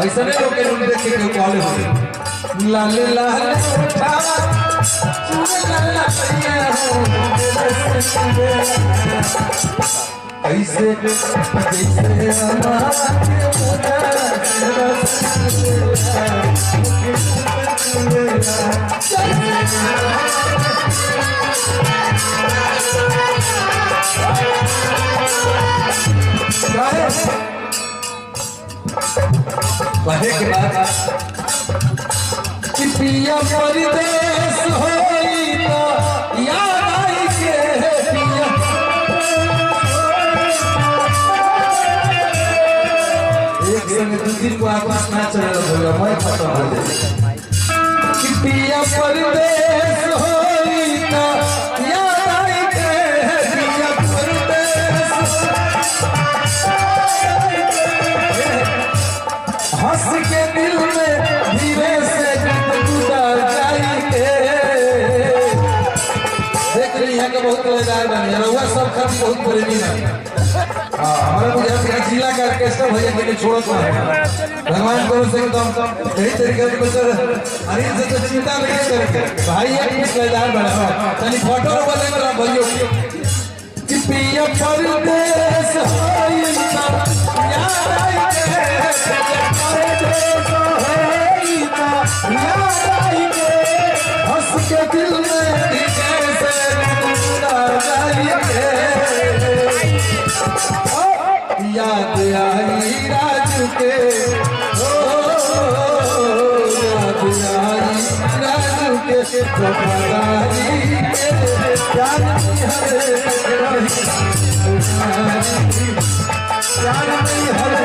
ऐसा नहीं लोग के देख के कॉल हो लाल लाल उठा लाल ऐसे जैसे पढ़े के बाद कि पिया परदेश होई तो याद आई के पिया एक संग दूसरी को आपस ना चला बोला मैं खत्म हो जाए कि पिया परदेश होई तो याद आई के पिया परदेश हंस के दिल में धीरे से गुजर जाएंगे देख रही है कि बहुत मजेदार बनी है रउआ सब खर्च बहुत प्रेमी है हमारा मुझे जिला का ऑर्केस्ट्रा भैया के लिए छोड़ो तो भगवान करो से एकदम सही तरीके से बच्चा अरे से तो चिंता नहीं करके भाई एक मजेदार बना चलिए फोटो वाले वाला भैया कि पिया परदेश होई ना याद आई हंस के दिल में कैसे याद आई राजू के याद आई राजू के वफादारी के प्यार हर